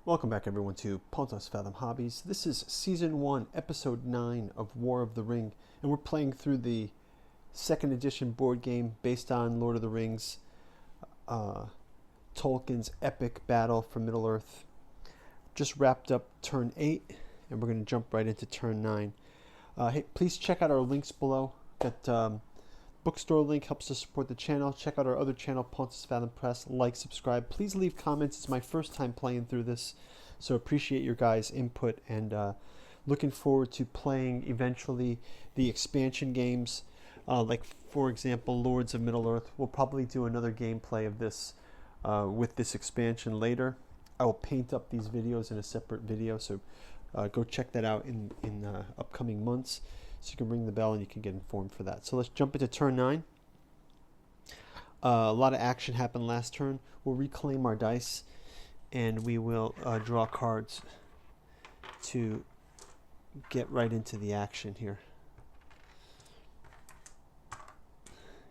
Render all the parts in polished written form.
Welcome back everyone to Pontus Fathom Hobbies. This is Season 1, Episode 9 of War of the Ring, and we're playing through the second edition board game based on Lord of the Rings, Tolkien's epic battle for Middle-earth. Just wrapped up turn 8, and we're going to jump right into turn 9. Hey, please check out our links below. That bookstore link helps to support the channel. Check out our other channel, Pontus Fathom Press. Like, subscribe. Please leave comments. It's my first time playing through this, so appreciate your guys' input, and looking forward to playing eventually the expansion games, like for example Lords of Middle-earth. We'll probably do another gameplay of this with this expansion later. I will paint up these videos in a separate video, so go check that out in upcoming months. So you can ring the bell and you can get informed for that. So let's jump into turn 9. A lot of action happened last turn. We'll reclaim our dice and we will draw cards to get right into the action here.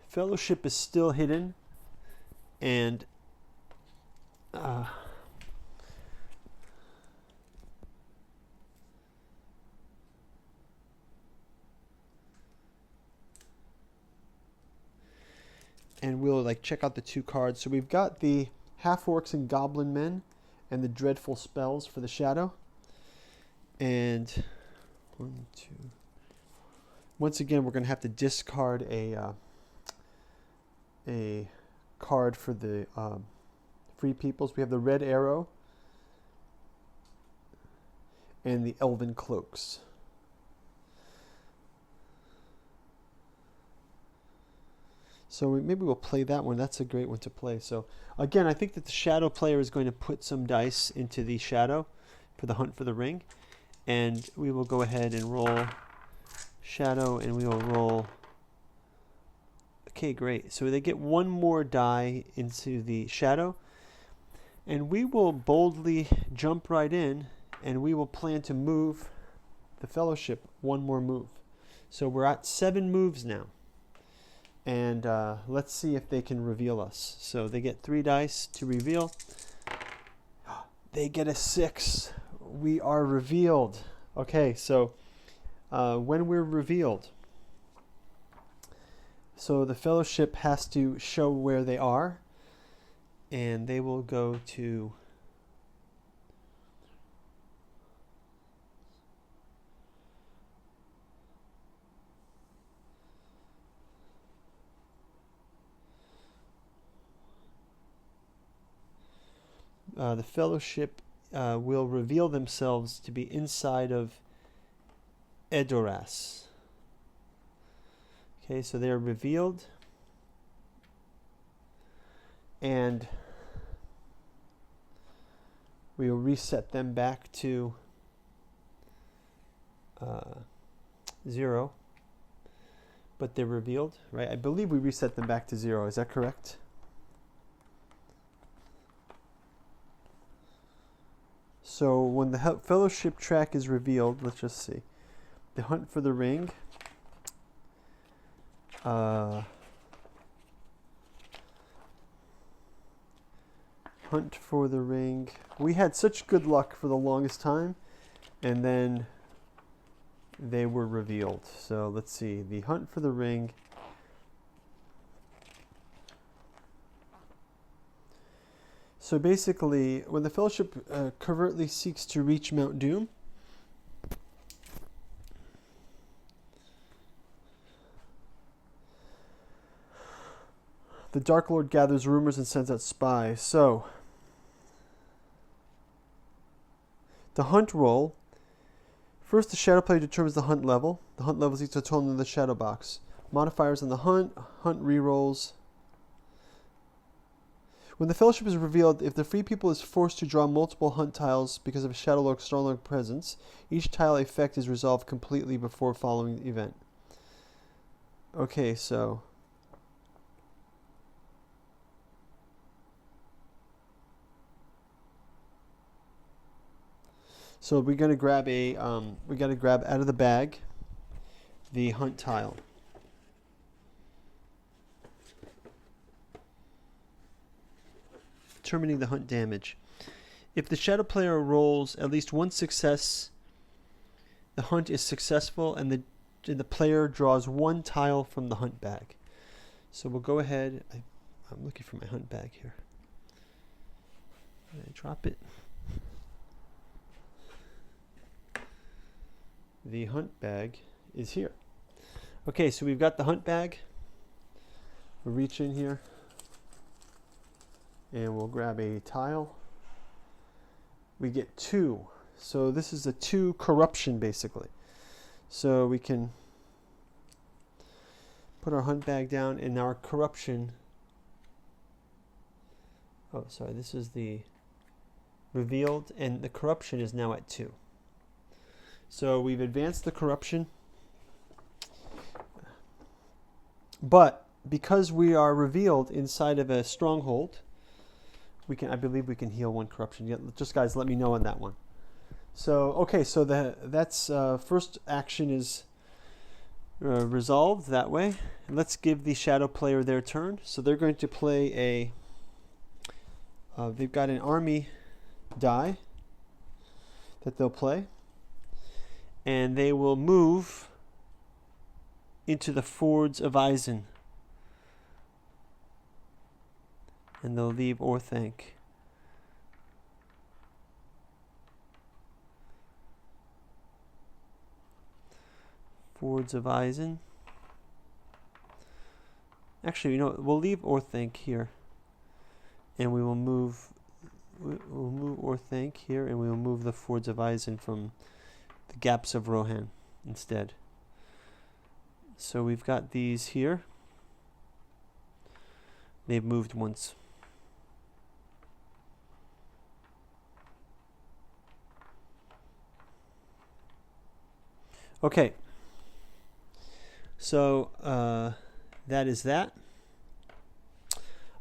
Fellowship is still hidden, and we'll check out the two cards. So we've got the half-orcs and goblin men and the dreadful spells for the shadow. And once again, we're going to have to discard a card for the free peoples. We have the red arrow and the elven cloaks. So maybe we'll play that one. That's a great one to play. So again, I think that the shadow player is going to put some dice into the shadow for the hunt for the ring. And we will go ahead and roll shadow, and we will roll. Okay, great. So they get one more die into the shadow. And we will boldly jump right in, and we will plan to move the fellowship one more move. So we're at 7 moves now. And let's see if they can reveal us. So they get 3 dice to reveal. They get a 6. We are revealed. Okay, so when we're revealed, so the fellowship has to show where they are, and they will go to the fellowship will reveal themselves to be inside of Edoras. Okay, so they are revealed, and we will reset them back to 0. But they're revealed, right? I believe we reset them back to 0. Is that correct? So when the fellowship track is revealed, let's just see. The hunt for the ring. Hunt for the ring. We had such good luck for the longest time, and then they were revealed. So let's see. The hunt for the ring. So basically, when the fellowship covertly seeks to reach Mount Doom, the Dark Lord gathers rumors and sends out spies. So the hunt roll. First, the shadow player determines the hunt level. The hunt level is equal to the total in the shadow box. Modifiers on the hunt rerolls. When the fellowship is revealed, if the free people is forced to draw multiple hunt tiles because of a shadow lord strong presence, each tile effect is resolved completely before following the event. Okay, so we're gonna grab we gotta grab out of the bag the hunt tile. Determining the hunt damage. If the shadow player rolls at least one success, the hunt is successful, and the player draws one tile from the hunt bag. So we'll go ahead. I'm looking for my hunt bag here. Did I drop it? The hunt bag is here. Okay, so we've got the hunt bag. We'll reach in here and we'll grab a tile. We get 2. So this is a 2 corruption basically. So we can put our hunt bag down, and our corruption, oh sorry, this is the revealed, and the corruption is now at 2. So we've advanced the corruption, but because we are revealed inside of a stronghold, we can, I believe we can heal 1 corruption. Yeah, just guys, let me know on that one. So okay, so that's first action is resolved that way. And let's give the shadow player their turn. So they're going to play they've got an army die that they'll play, and they will move into the Fords of Eisen, and they'll leave Orthanc. Fords of Eisen. Actually, you know, we'll leave Orthanc here, and we'll move Orthanc here, and we will move the Fords of Eisen from the Gaps of Rohan instead. So we've got these here. They've moved once. Okay. So that is that.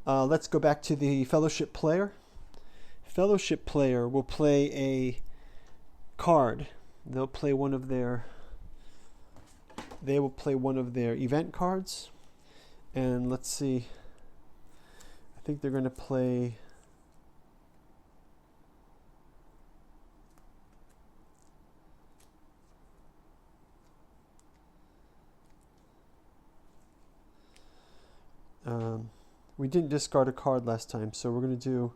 Let's go back to the Fellowship player. Fellowship player will play a card. They will play one of their event cards. And let's see. I think they're going to play we didn't discard a card last time, so we're going to do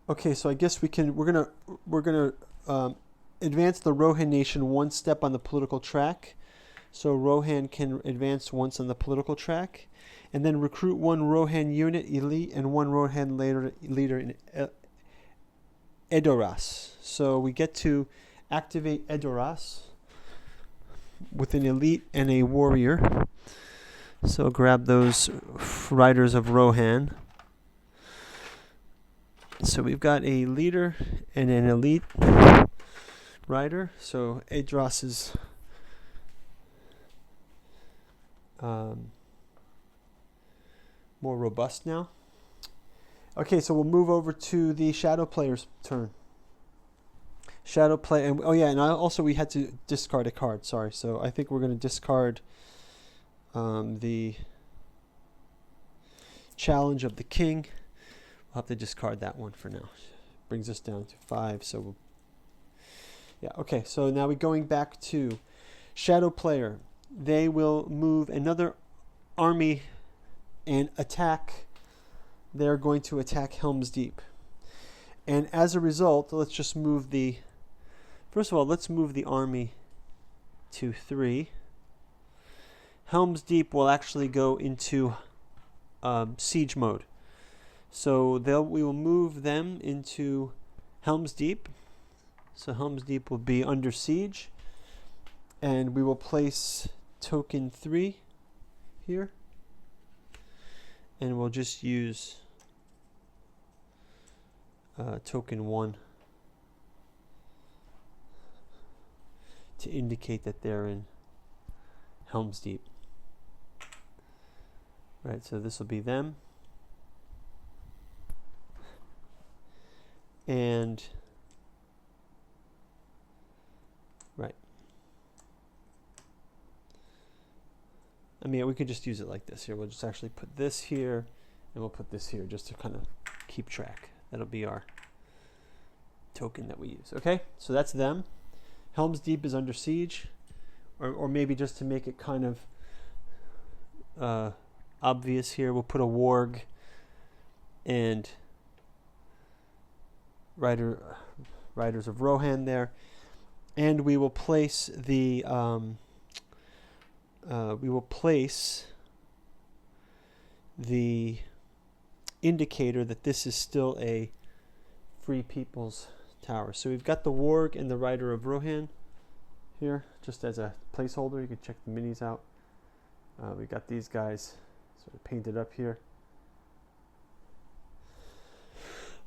okay, so I guess we're gonna advance the Rohan nation 1 step on the political track. So Rohan can advance once on the political track, and then recruit 1 Rohan unit elite and 1 Rohan leader in Edoras. So we get to activate Edoras with an elite and a warrior. So grab those riders of Rohan. So we've got a leader and an elite rider. So Edoras is more robust now. Okay, so we'll move over to the shadow player's turn. Shadow play, and oh yeah, and also we had to discard a card. Sorry, so I think we're going to discard the Challenge of the King. We'll have to discard that one for now. Brings us down to 5. So we'll, yeah, okay. So now we're going back to shadow player. They will move another army and attack. They're going to attack Helms Deep. And as a result, let's just move the... First of all, let's move the army to 3. Helms Deep will actually go into siege mode. So we will move them into Helms Deep. So Helms Deep will be under siege. And we will place token 3 here. And we'll just use token 1 to indicate that they're in Helms Deep. Right, so this will be them. and right. I mean, we could just use it like this here. We'll just actually put this here, and we'll put this here just to kind of keep track. That'll be our token that we use. Okay, so that's them. Helms Deep is under siege, or maybe just to make it kind of obvious here, we'll put a warg and Riders of Rohan there, and we will place the indicator that this is still a Free People's Tower. So we've got the warg and the Rider of Rohan here, just as a placeholder. You can check the minis out. We got these guys sort of painted up here.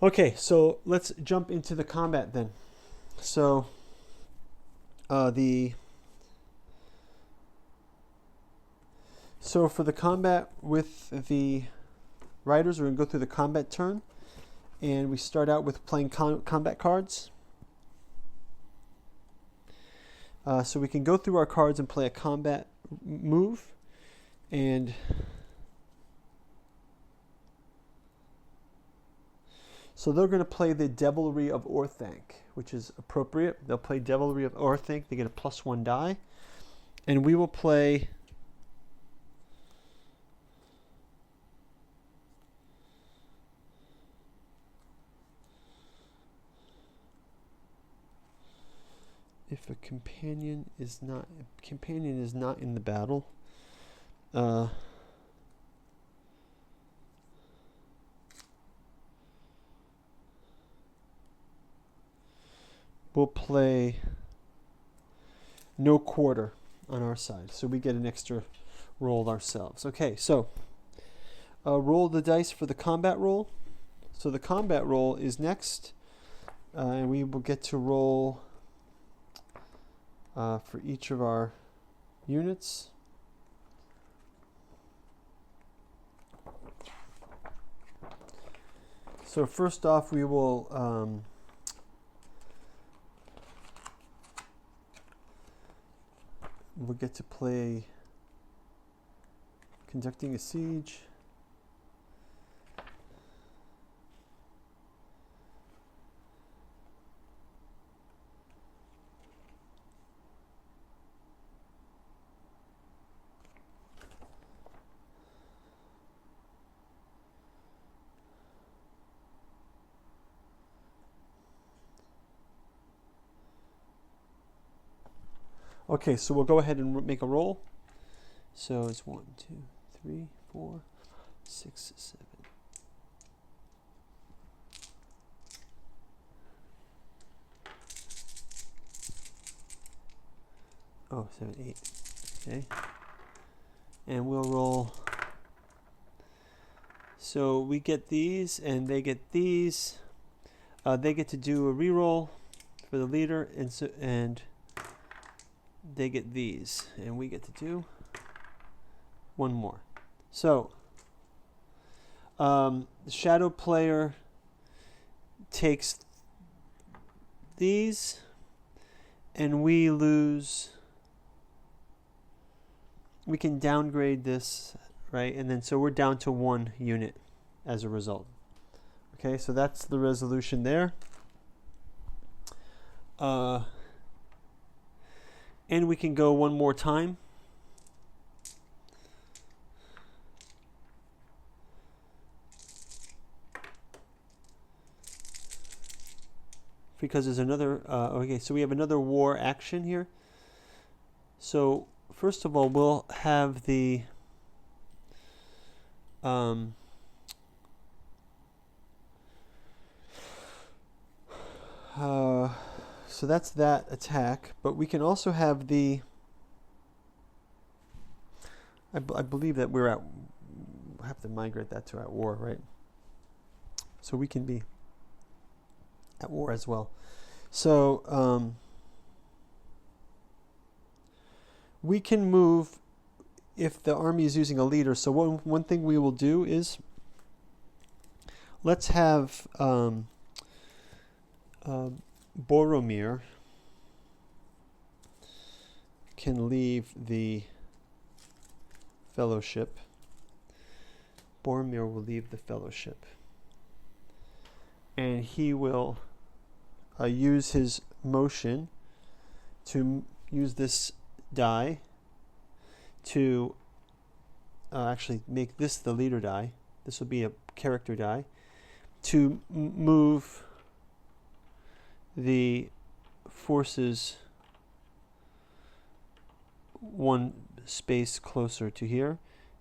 Okay, so let's jump into the combat then. So for the combat with the riders, we're going to go through the combat turn, and we start out with playing combat cards. So we can go through our cards and play a combat move, and so they're going to play the Devilry of Orthanc, which is appropriate. They'll play Devilry of Orthanc. They get a +1 die. And we will play if a companion is not in the battle. We'll play no quarter on our side, so we get an extra roll ourselves. Okay, so roll the dice for the combat roll. So the combat roll is next, and we will get to roll for each of our units. So first off, we will we'll get to play Conducting a Siege. Okay, so we'll go ahead and make a roll. So it's 1, 2, 3, 4, 6, 7. Oh, 7, 8. Okay. And we'll roll. So we get these, and they get these. They get to do a reroll for the leader, and they get these, and we get to do one more. So the shadow player takes these, and we lose. We can downgrade this, right? And then so we're down to 1 unit as a result. Okay, so that's the resolution there. And we can go one more time. Because there's another, okay, so we have another war action here. So first of all, we'll have the, so that's that attack, but we can also have the, I believe that we'll have to migrate that to at war, right? So we can be at war as well. So we can move if the army is using a leader. So one thing we will do is let's have Boromir can leave the Fellowship. Boromir will leave the Fellowship. And he will use his motion to use this die to actually make this the leader die. This will be a character die to move the forces one space closer to here,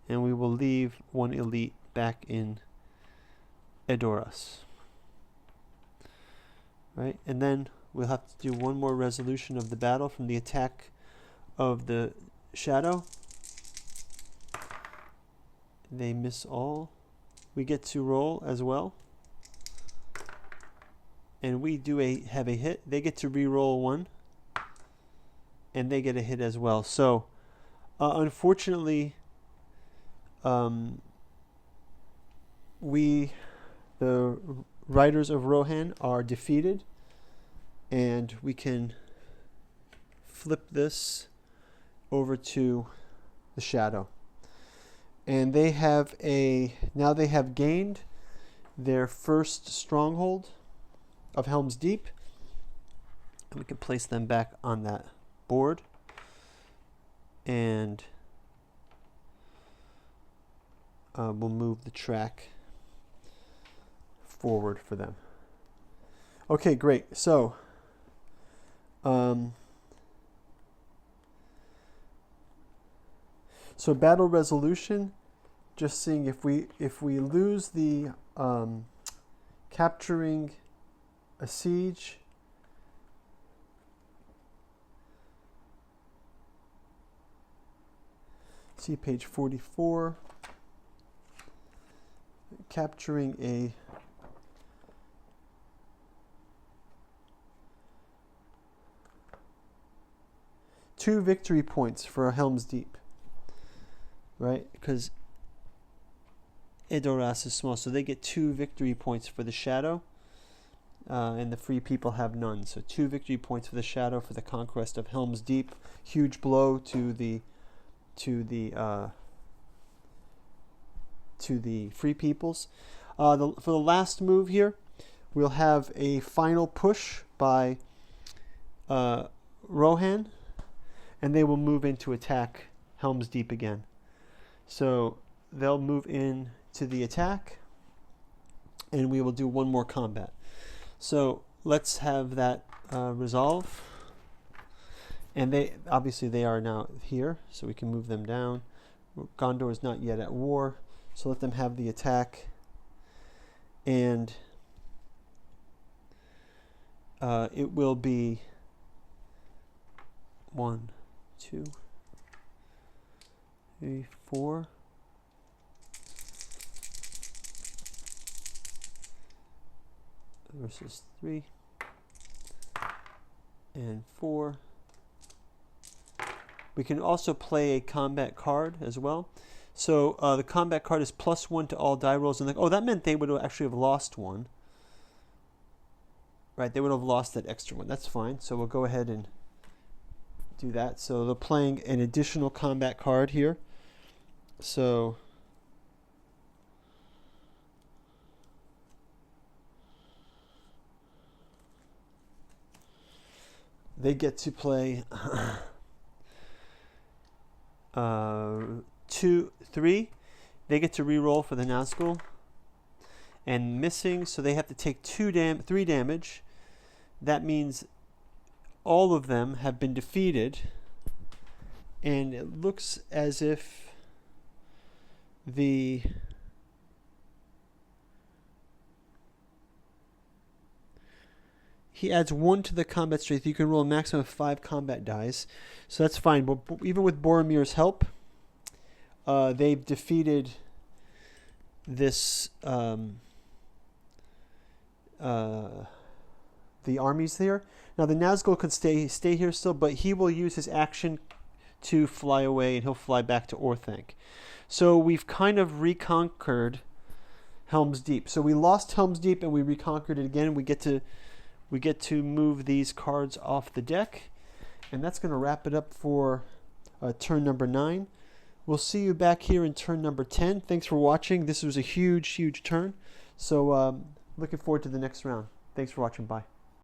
and we will leave one elite back in Edoras. Right, and then we'll have to do one more resolution of the battle from the attack of the shadow. They miss all. We get to roll as well, and we do have a hit. They get to re-roll one, and they get a hit as well. So unfortunately, the Riders of Rohan are defeated, and we can flip this over to the shadow. And they have now they have gained their first stronghold of Helms Deep, and we can place them back on that board, and we'll move the track forward for them. Okay, great. So so battle resolution, just seeing if we lose the capturing a siege, see page 44, capturing a two victory points for Helms Deep, right? Because Edoras is small, so they get 2 victory points for the shadow, and the free people have none. So 2 victory points for the shadow for the conquest of Helms Deep. Huge blow to the free peoples. For the last move here, we'll have a final push by Rohan, and they will move in to attack Helms Deep again. So they'll move in to the attack, and we will do one more combat. So let's have that resolve. And they are now here, so we can move them down. Gondor is not yet at war, so let them have the attack. And it will be 1, 2, 3, 4. Versus 3 and 4. We can also play a combat card as well. So the combat card is +1 to all die rolls. And that meant they would actually have lost one. Right, they would have lost that extra one. That's fine. So we'll go ahead and do that. So they're playing an additional combat card here. So they get to play 2, 3. They get to re-roll for the Nazgul. And missing, so they have to take 3 damage. That means all of them have been defeated. And it looks as if he adds 1 to the combat strength. You can roll a maximum of 5 combat dice. So that's fine. But even with Boromir's help, they've defeated this the armies there. Now the Nazgul could stay here still, but he will use his action to fly away, and he'll fly back to Orthanc. So we've kind of reconquered Helms Deep. So we lost Helms Deep, and we reconquered it again. We get to we get to move these cards off the deck. And that's going to wrap it up for turn number 9. We'll see you back here in turn number 10. Thanks for watching. This was a huge, huge turn. So looking forward to the next round. Thanks for watching. Bye.